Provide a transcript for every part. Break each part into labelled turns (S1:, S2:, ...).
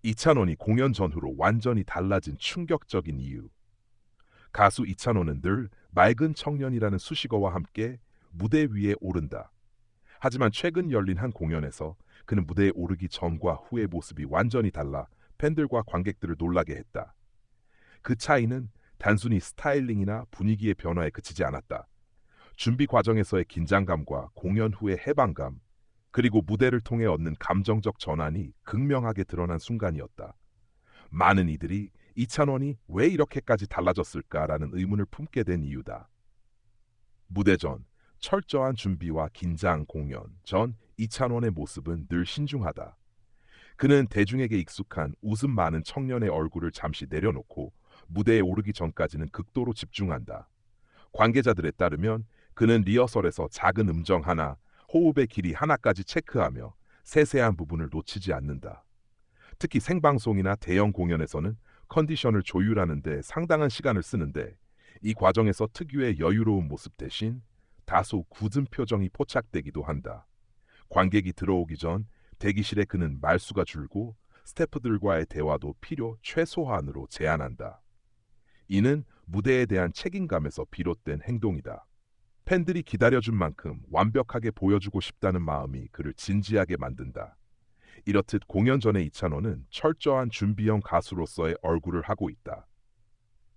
S1: 이찬원이 공연 전후로 완전히 달라진 충격적인 이유. 가수 이찬원은 늘 맑은 청년이라는 수식어와 함께 무대 위에 오른다. 하지만 최근 열린 한 공연에서 그는 무대에 오르기 전과 후의 모습이 완전히 달라 팬들과 관객들을 놀라게 했다. 그 차이는 단순히 스타일링이나 분위기의 변화에 그치지 않았다. 준비 과정에서의 긴장감과 공연 후의 해방감, 그리고 무대를 통해 얻는 감정적 전환이 극명하게 드러난 순간이었다. 많은 이들이 이찬원이 왜 이렇게까지 달라졌을까라는 의문을 품게 된 이유다. 무대 전, 철저한 준비와 긴장 공연 전 이찬원의 모습은 늘 신중하다. 그는 대중에게 익숙한 웃음 많은 청년의 얼굴을 잠시 내려놓고 무대에 오르기 전까지는 극도로 집중한다. 관계자들에 따르면 그는 리허설에서 작은 음정 하나, 호흡의 길이 하나까지 체크하며 세세한 부분을 놓치지 않는다. 특히 생방송이나 대형 공연에서는 컨디션을 조율하는 데 상당한 시간을 쓰는데 이 과정에서 특유의 여유로운 모습 대신 다소 굳은 표정이 포착되기도 한다. 관객이 들어오기 전 대기실에 그는 말수가 줄고 스태프들과의 대화도 필요 최소한으로 제한한다. 이는 무대에 대한 책임감에서 비롯된 행동이다. 팬들이 기다려준 만큼 완벽하게 보여주고 싶다는 마음이 그를 진지하게 만든다. 이렇듯 공연 전에 이찬원은 철저한 준비형 가수로서의 얼굴을 하고 있다.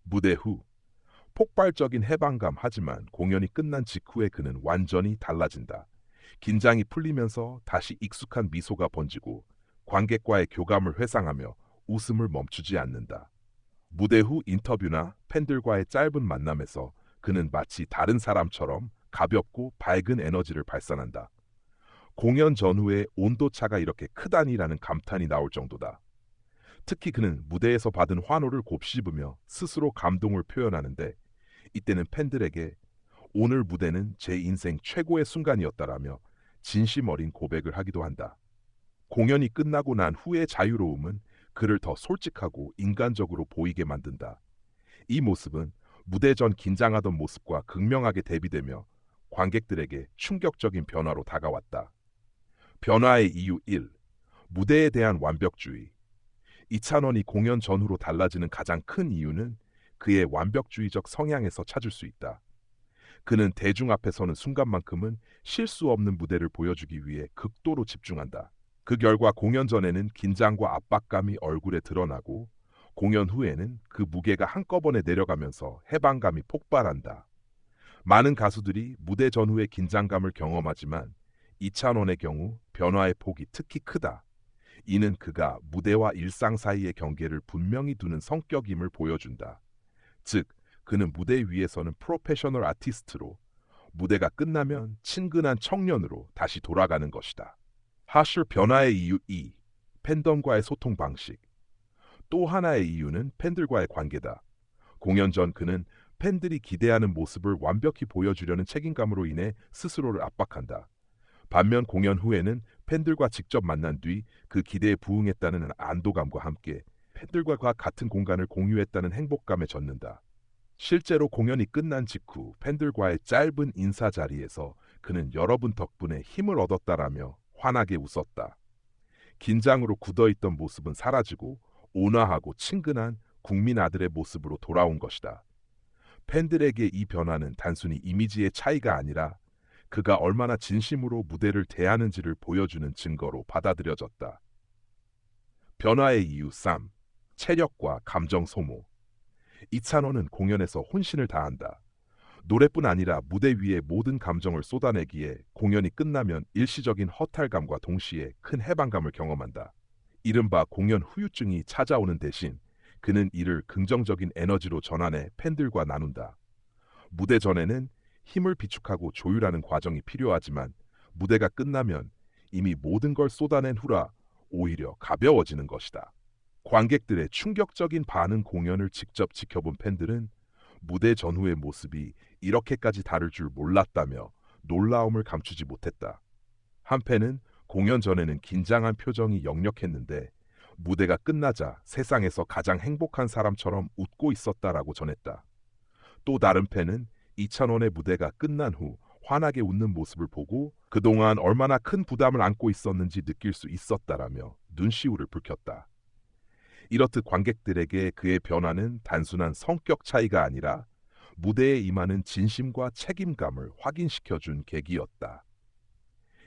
S1: 무대 후, 폭발적인 해방감 하지만 공연이 끝난 직후에 그는 완전히 달라진다. 긴장이 풀리면서 다시 익숙한 미소가 번지고 관객과의 교감을 회상하며 웃음을 멈추지 않는다. 무대 후 인터뷰나 팬들과의 짧은 만남에서 그는 마치 다른 사람처럼 가볍고 밝은 에너지를 발산한다. 공연 전후에 온도차가 이렇게 크다니라는 감탄이 나올 정도다. 특히 그는 무대에서 받은 환호를 곱씹으며 스스로 감동을 표현하는데 이때는 팬들에게 오늘 무대는 제 인생 최고의 순간이었다라며 진심 어린 고백을 하기도 한다. 공연이 끝나고 난 후의 자유로움은 그를 더 솔직하고 인간적으로 보이게 만든다. 이 모습은 무대 전 긴장하던 모습과 극명하게 대비되며 관객들에게 충격적인 변화로 다가왔다. 변화의 이유 1. 무대에 대한 완벽주의. 이찬원이 공연 전후로 달라지는 가장 큰 이유는 그의 완벽주의적 성향에서 찾을 수 있다. 그는 대중 앞에 서는 순간만큼은 실수 없는 무대를 보여주기 위해 극도로 집중한다. 그 결과 공연 전에는 긴장과 압박감이 얼굴에 드러나고 공연 후에는 그 무게가 한꺼번에 내려가면서 해방감이 폭발한다. 많은 가수들이 무대 전후의 긴장감을 경험하지만 이찬원의 경우 변화의 폭이 특히 크다. 이는 그가 무대와 일상 사이의 경계를 분명히 두는 성격임을 보여준다. 즉, 그는 무대 위에서는 프로페셔널 아티스트로 무대가 끝나면 친근한 청년으로 다시 돌아가는 것이다. 하실 변화의 이유 2. 팬덤과의 소통 방식. 또 하나의 이유는 팬들과의 관계다. 공연 전 그는 팬들이 기대하는 모습을 완벽히 보여주려는 책임감으로 인해 스스로를 압박한다. 반면 공연 후에는 팬들과 직접 만난 뒤 그 기대에 부응했다는 안도감과 함께 팬들과 같은 공간을 공유했다는 행복감에 젖는다. 실제로 공연이 끝난 직후 팬들과의 짧은 인사 자리에서 그는 여러분 덕분에 힘을 얻었다라며 환하게 웃었다. 긴장으로 굳어있던 모습은 사라지고 온화하고 친근한 국민 아들의 모습으로 돌아온 것이다. 팬들에게 이 변화는 단순히 이미지의 차이가 아니라 그가 얼마나 진심으로 무대를 대하는지를 보여주는 증거로 받아들여졌다. 변화의 이유 3. 체력과 감정 소모. 이찬원은 공연에서 혼신을 다한다. 노래뿐 아니라 무대 위에 모든 감정을 쏟아내기에 공연이 끝나면 일시적인 허탈감과 동시에 큰 해방감을 경험한다. 이른바 공연 후유증이 찾아오는 대신 그는 이를 긍정적인 에너지로 전환해 팬들과 나눈다. 무대 전에는 힘을 비축하고 조율하는 과정이 필요하지만 무대가 끝나면 이미 모든 걸 쏟아낸 후라 오히려 가벼워지는 것이다. 관객들의 충격적인 반응 공연을 직접 지켜본 팬들은 무대 전후의 모습이 이렇게까지 다를 줄 몰랐다며 놀라움을 감추지 못했다. 한 팬은 공연 전에는 긴장한 표정이 역력했는데 무대가 끝나자 세상에서 가장 행복한 사람처럼 웃고 있었다라고 전했다. 또 다른 팬은 이찬원의 무대가 끝난 후 환하게 웃는 모습을 보고 그동안 얼마나 큰 부담을 안고 있었는지 느낄 수 있었다라며 눈시울을 붉혔다. 이렇듯 관객들에게 그의 변화는 단순한 성격 차이가 아니라 무대에 임하는 진심과 책임감을 확인시켜준 계기였다.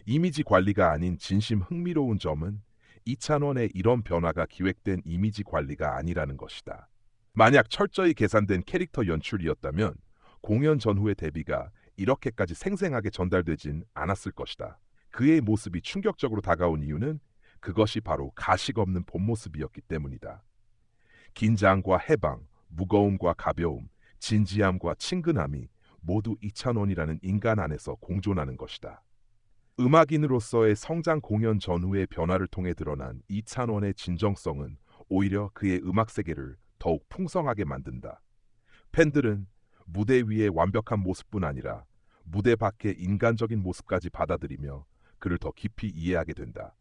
S1: 이미지 관리가 아닌 진심 흥미로운 점은 이찬원의 이런 변화가 기획된 이미지 관리가 아니라는 것이다. 만약 철저히 계산된 캐릭터 연출이었다면 공연 전후의 데뷔가 이렇게까지 생생하게 전달되진 않았을 것이다. 그의 모습이 충격적으로 다가온 이유는 그것이 바로 가식 없는 본 모습이었기 때문이다. 긴장과 해방, 무거움과 가벼움, 진지함과 친근함이 모두 이찬원이라는 인간 안에서 공존하는 것이다. 음악인으로서의 성장 공연 전후의 변화를 통해 드러난 이찬원의 진정성은 오히려 그의 음악 세계를 더욱 풍성하게 만든다. 팬들은 무대 위의 완벽한 모습뿐 아니라 무대 밖의 인간적인 모습까지 받아들이며 그를 더 깊이 이해하게 된다.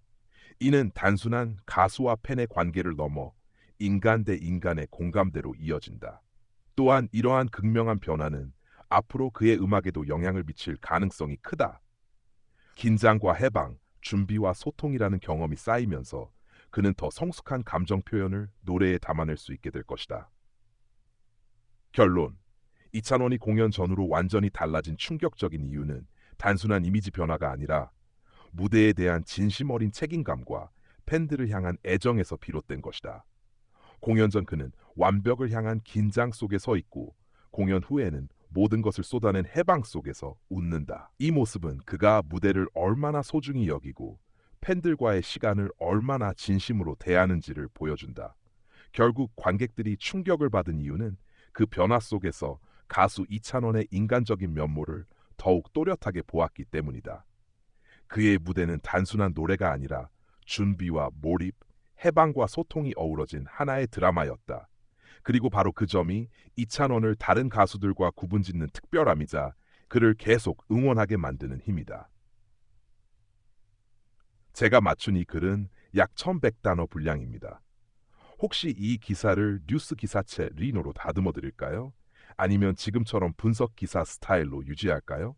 S1: 이는 단순한 가수와 팬의 관계를 넘어 인간 대 인간의 공감대로 이어진다. 또한 이러한 극명한 변화는 앞으로 그의 음악에도 영향을 미칠 가능성이 크다. 긴장과 해방, 준비와 소통이라는 경험이 쌓이면서 그는 더 성숙한 감정 표현을 노래에 담아낼 수 있게 될 것이다. 결론. 이찬원이 공연 전후로 완전히 달라진 충격적인 이유는 단순한 이미지 변화가 아니라 무대에 대한 진심 어린 책임감과 팬들을 향한 애정에서 비롯된 것이다. 공연 전 그는 완벽을 향한 긴장 속에 서 있고 공연 후에는 모든 것을 쏟아낸 해방 속에서 웃는다. 이 모습은 그가 무대를 얼마나 소중히 여기고 팬들과의 시간을 얼마나 진심으로 대하는지를 보여준다. 결국 관객들이 충격을 받은 이유는 그 변화 속에서 가수 이찬원의 인간적인 면모를 더욱 또렷하게 보았기 때문이다. 그의 무대는 단순한 노래가 아니라 준비와 몰입, 해방과 소통이 어우러진 하나의 드라마였다. 그리고 바로 그 점이 이찬원을 다른 가수들과 구분짓는 특별함이자 그를 계속 응원하게 만드는 힘이다. 제가 맞춘 이 글은 약 1100단어 분량입니다. 혹시 이 기사를 뉴스 기사체 리노로 다듬어 드릴까요? 아니면 지금처럼 분석 기사 스타일로 유지할까요?